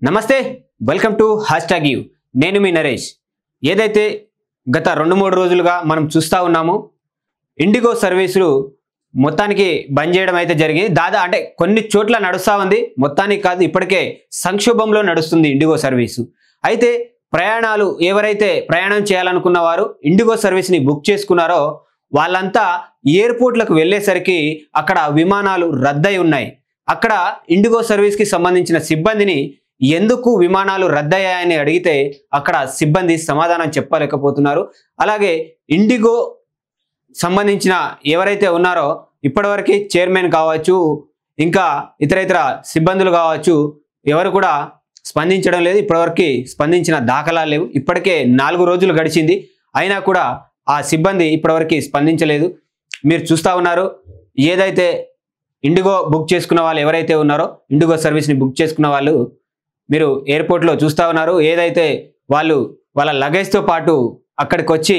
నమస్తే welcome to #you నేను మీ నరేష్. ఏదైతే గత 2-3 రోజులుగా మనం చూస్తూ ఉన్నాము, ఇండిగో సర్వీసులు మొత్తానికి బంద్ చేయడం అయితే జరిగింది. అంటే కొన్ని చోట్ల నడుస్తూ ఉంది, మొత్తానికి కాదు, ఇప్పటికే సంక్షోభంలో నడుస్తుంది ఇండిగో సర్వీసు. అయితే ప్రయాణాలు ఎవరైతే ప్రయాణం చేయాలనుకున్న వారు ఇండిగో సర్వీస్ని బుక్ చేసుకున్నారో వాళ్ళంతా ఎయిర్పోర్ట్లకు వెళ్ళేసరికి అక్కడ విమానాలు రద్దయి ఉన్నాయి. అక్కడ ఇండిగో సర్వీస్కి సంబంధించిన సిబ్బందిని ఎందుకు విమానాలు రద్దయ్యాయని అడిగితే అక్కడ సిబ్బంది సమాధానం చెప్పలేకపోతున్నారు. అలాగే ఇండిగో సంబంధించిన ఎవరైతే ఉన్నారో ఇప్పటివరకు చైర్మన్ కావచ్చు, ఇంకా ఇతర సిబ్బందులు కావచ్చు, ఎవరు కూడా స్పందించడం లేదు. ఇప్పటివరకు స్పందించిన దాఖలాలు లేవు. ఇప్పటికే 4 రోజులు గడిచింది, అయినా కూడా ఆ సిబ్బంది ఇప్పటివరకు స్పందించలేదు. మీరు చూస్తూ ఉన్నారు, ఏదైతే ఇండిగో బుక్ చేసుకున్న వాళ్ళు ఎవరైతే ఉన్నారో, ఇండిగో సర్వీస్ని బుక్ చేసుకున్న వాళ్ళు మీరు ఎయిర్పోర్ట్లో చూస్తూ ఉన్నారు. ఏదైతే వాళ్ళు వాళ్ళ లగేజ్తో పాటు అక్కడికి వచ్చి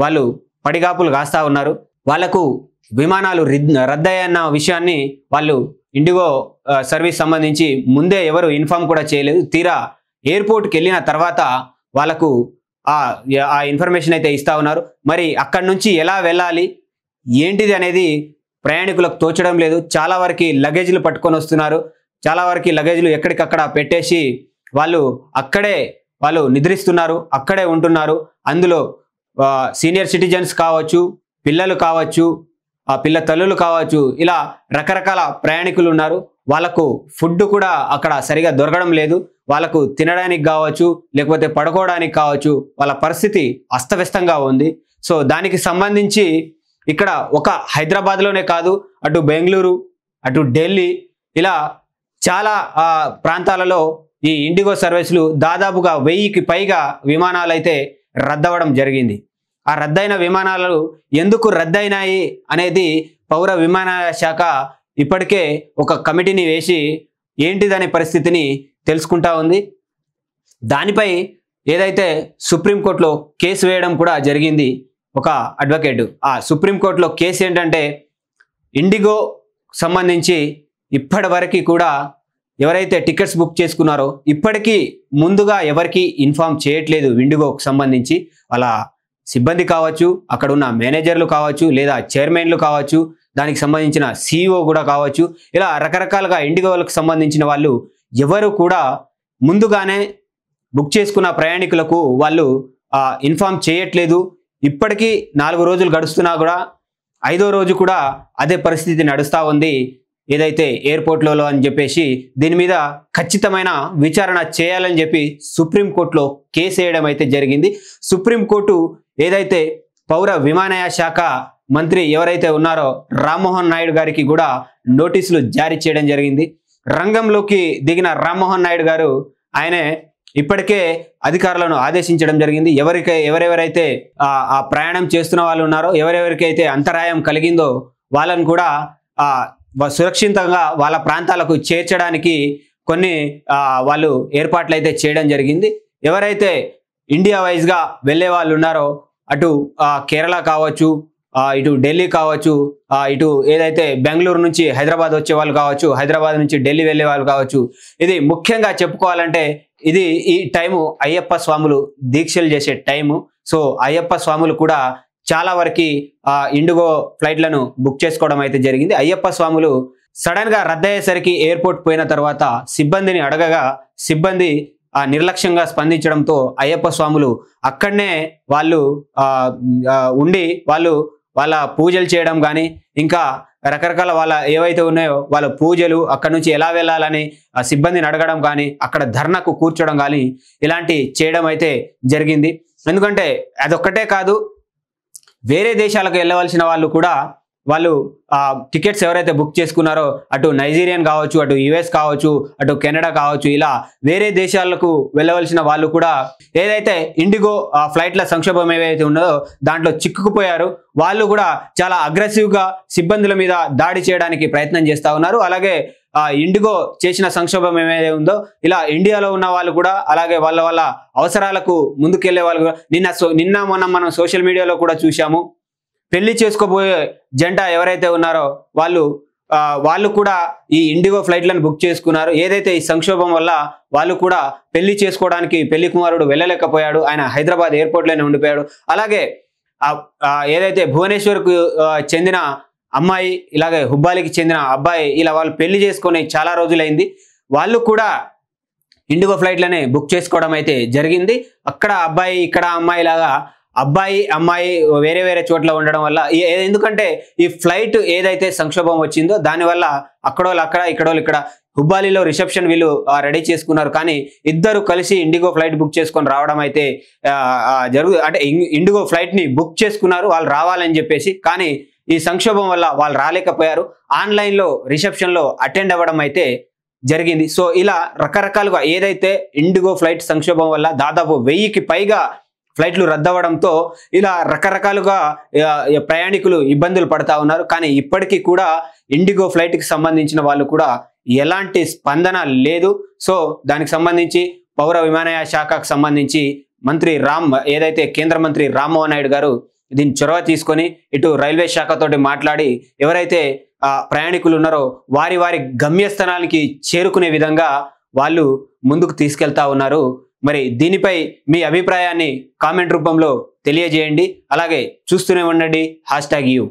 వాళ్ళు పడిగాపులు కాస్తూ ఉన్నారు. వాళ్లకు విమానాలు రద్దయ్యన్న విషయాన్ని వాళ్ళు ఇండిగో సర్వీస్ సంబంధించి ముందే ఎవరు ఇన్ఫార్మ్ కూడా చేయలేదు. తీరా ఎయిర్పోర్ట్కి వెళ్ళిన తర్వాత వాళ్ళకు ఆ ఇన్ఫర్మేషన్ అయితే ఇస్తూ ఉన్నారు. మరి అక్కడి నుంచి ఎలా వెళ్ళాలి ఏంటిది అనేది ప్రయాణికులకు తోచడం లేదు. చాలా వరకు లగేజ్లు పట్టుకొని వస్తున్నారు. చాలా వరకు లగేజ్లు ఎక్కడికక్కడ పెట్టేసి వాళ్ళు నిద్రిస్తున్నారు, అక్కడే ఉంటున్నారు. అందులో సీనియర్ సిటిజన్స్ కావచ్చు, పిల్లలు కావచ్చు, పిల్ల తల్లులు కావచ్చు, ఇలా రకరకాల ప్రయాణికులు ఉన్నారు. వాళ్ళకు ఫుడ్ కూడా అక్కడ సరిగా దొరకడం లేదు. వాళ్ళకు తినడానికి కావచ్చు, లేకపోతే పడుకోవడానికి కావచ్చు, వాళ్ళ పరిస్థితి అస్తవ్యస్తంగా ఉంది. సో దానికి సంబంధించి ఇక్కడ ఒక హైదరాబాద్లోనే కాదు, అటు బెంగళూరు, అటు ఢిల్లీ, ఇలా చాలా ప్రాంతాలలో ఈ ఇండిగో సర్వీసులు దాదాపుగా 1000కి పైగా విమానాలు అయితే రద్దవడం జరిగింది. ఆ రద్దయిన విమానాలు ఎందుకు రద్దయినాయి అనేది పౌర విమానయాన శాఖ ఇప్పటికే ఒక కమిటీని వేసి ఏంటిదనే పరిస్థితిని తెలుసుకుంటా ఉంది. దానిపై ఏదైతే సుప్రీంకోర్టులో కేసు వేయడం కూడా జరిగింది ఒక అడ్వకేట్. ఆ సుప్రీంకోర్టులో కేసు ఏంటంటే, ఇండిగో సంబంధించి ఇప్పటి వరకు కూడా ఎవరైతే టికెట్స్ బుక్ చేసుకున్నారో ఇప్పటికీ ముందుగా ఎవరికి ఇన్ఫార్మ్ చేయట్లేదు. ఇండిగోకు సంబంధించి వాళ్ళ సిబ్బంది కావచ్చు, అక్కడ ఉన్న మేనేజర్లు కావచ్చు, లేదా చైర్మన్లు కావచ్చు, దానికి సంబంధించిన CEO కూడా కావచ్చు, ఇలా రకరకాలుగా ఇండిగోలకు సంబంధించిన వాళ్ళు ఎవరు కూడా ముందుగానే బుక్ చేసుకున్న ప్రయాణికులకు వాళ్ళు ఇన్ఫార్మ్ చేయట్లేదు. ఇప్పటికీ 4 రోజులు గడుస్తున్నా కూడా 5వ రోజు కూడా అదే పరిస్థితి నడుస్తూ ఉంది ఏదైతే ఎయిర్పోర్ట్లలో అని చెప్పేసి. దీని మీద ఖచ్చితమైన విచారణ చేయాలని చెప్పి సుప్రీంకోర్టులో కేసు వేయడం అయితే జరిగింది. సుప్రీంకోర్టు ఏదైతే పౌర విమానయాన శాఖ మంత్రి ఎవరైతే ఉన్నారో రామ్మోహన్ నాయుడు గారికి కూడా నోటీసులు జారీ చేయడం జరిగింది. రంగంలోకి దిగిన రామ్మోహన్ నాయుడు గారు ఆయనే ఇప్పటికే అధికారులను ఆదేశించడం జరిగింది. ఎవరెవరైతే ఆ ప్రయాణం చేస్తున్న వాళ్ళు ఉన్నారో, ఎవరెవరికైతే అంతరాయం కలిగిందో వాళ్ళని కూడా సురక్షితంగా వాళ్ళ ప్రాంతాలకు చేర్చడానికి కొన్ని వాళ్ళు ఏర్పాట్లు అయితే చేయడం జరిగింది. ఎవరైతే ఇండియా వైజ్గా వెళ్ళే వాళ్ళు ఉన్నారో, అటు కేరళ కావచ్చు, ఇటు ఢిల్లీ కావచ్చు, ఇటు ఏదైతే బెంగళూరు నుంచి హైదరాబాద్ వచ్చే వాళ్ళు కావచ్చు, హైదరాబాద్ నుంచి ఢిల్లీ వెళ్ళే వాళ్ళు కావచ్చు, ఇది ముఖ్యంగా చెప్పుకోవాలంటే ఈ టైము అయ్యప్ప స్వాములు దీక్షలు చేసే టైము. సో అయ్యప్ప స్వాములు కూడా చాలా వరకు ఇండిగో ఫ్లైట్లను బుక్ చేసుకోవడం అయితే జరిగింది. అయ్యప్ప స్వాములు సడన్గా రద్దయ్యేసరికి ఎయిర్పోర్ట్ పోయిన తర్వాత సిబ్బందిని అడగగా సిబ్బంది నిర్లక్ష్యంగా స్పందించడంతో అయ్యప్ప స్వాములు అక్కడనే వాళ్ళు ఉండి వాళ్ళ పూజలు చేయడం కానీ, ఇంకా రకరకాల వాళ్ళ ఏవైతే ఉన్నాయో వాళ్ళ పూజలు, అక్కడ నుంచి ఎలా వెళ్ళాలని సిబ్బందిని అడగడం కానీ, అక్కడ ధర్నాకు కూర్చోవడం కానీ ఇలాంటి చేయడం అయితే జరిగింది. ఎందుకంటే అదొక్కటే కాదు, వేరే దేశాలకు వెళ్ళవలసిన వాళ్ళు కూడా వాళ్ళు టికెట్స్ ఎవరైతే బుక్ చేసుకున్నారో, అటు నైజీరియన్ కావచ్చు, అటు US కావచ్చు, అటు కెనడా కావచ్చు, ఇలా వేరే దేశాలకు వెళ్ళవలసిన వాళ్ళు కూడా ఏదైతే ఇండిగో ఫ్లైట్ల సంక్షోభం ఏవైతే ఉన్నదో దాంట్లో చిక్కుకుపోయారు. వాళ్ళు కూడా చాలా అగ్రెసివ్గా సిబ్బందుల మీద దాడి చేయడానికి ప్రయత్నం చేస్తూ ఉన్నారు. అలాగే ఇండిగో చేసిన సంక్షోభం ఏమైతే ఉందో ఇలా ఇండియాలో ఉన్న వాళ్ళు కూడా, అలాగే వాళ్ళ అవసరాలకు ముందుకెళ్లే వాళ్ళు కూడా నిన్న మొన్న మనం సోషల్ మీడియాలో కూడా చూసాము. పెళ్లి చేసుకోబోయే జంట ఎవరైతే ఉన్నారో వాళ్ళు వాళ్ళు కూడా ఈ ఇండిగో ఫ్లైట్లను బుక్ చేసుకున్నారు. ఏదైతే ఈ సంక్షోభం వల్ల వాళ్ళు కూడా పెళ్లి చేసుకోవడానికి పెళ్లి కుమారుడు వెళ్ళలేకపోయాడు, ఆయన హైదరాబాద్ ఎయిర్పోర్ట్లోనే ఉండిపోయాడు. అలాగే ఏదైతే భువనేశ్వర్కు చెందిన అమ్మాయి, ఇలాగే హుబ్బాలికి చెందిన అబ్బాయి, ఇలా వాళ్ళు పెళ్లి చేసుకొని చాలా రోజులైంది. వాళ్ళు కూడా ఇండిగో ఫ్లైట్లనే బుక్ చేసుకోవడం అయితే జరిగింది. అక్కడ అబ్బాయి ఇక్కడ అమ్మాయి లాగా అబ్బాయి అమ్మాయి వేరే వేరే చోట్ల ఉండడం వల్ల, ఎందుకంటే ఈ ఫ్లైట్ ఏదైతే సంక్షోభం వచ్చిందో దానివల్ల అక్కడోళ్ళు అక్కడ ఇక్కడోళ్ళు ఇక్కడ, హుబ్బాలీలో రిసెప్షన్ వీళ్ళు రెడీ చేసుకున్నారు. కానీ ఇద్దరు కలిసి ఇండిగో ఫ్లైట్ బుక్ చేసుకొని రావడం అయితే అంటే ఇండిగో ఫ్లైట్ని బుక్ చేసుకున్నారు వాళ్ళు రావాలని చెప్పేసి. కానీ ఈ సంక్షోభం వల్ల వాళ్ళు రాలేకపోయారు. ఆన్లైన్లో రిసెప్షన్లో అటెండ్ అవ్వడం అయితే జరిగింది. సో ఇలా రకరకాలుగా ఏదైతే ఇండిగో ఫ్లైట్ సంక్షోభం వల్ల దాదాపు 1000కి పైగా ఫ్లైట్లు రద్దవడంతో ఇలా రకరకాలుగా ప్రయాణికులు ఇబ్బందులు పడతా ఉన్నారు. కానీ ఇప్పటికీ కూడా ఇండిగో ఫ్లైట్కి సంబంధించిన వాళ్ళు కూడా ఎలాంటి స్పందన లేదు. సో దానికి సంబంధించి పౌర విమానయాన శాఖకు సంబంధించి ఏదైతే కేంద్ర మంత్రి రామ్మోహన్ నాయుడు గారు దీన్ని చొరవ తీసుకొని ఇటు రైల్వే శాఖతోటి మాట్లాడి ఎవరైతే ప్రయాణికులు ఉన్నారో వారి గమ్యస్థానానికి చేరుకునే విధంగా వాళ్ళు ముందుకు తీసుకెళ్తా ఉన్నారు. మరి దీనిపై మీ అభిప్రాయాన్ని కామెంట్ రూపంలో తెలియజేయండి. అలాగే చూస్తూనే ఉండండి #you.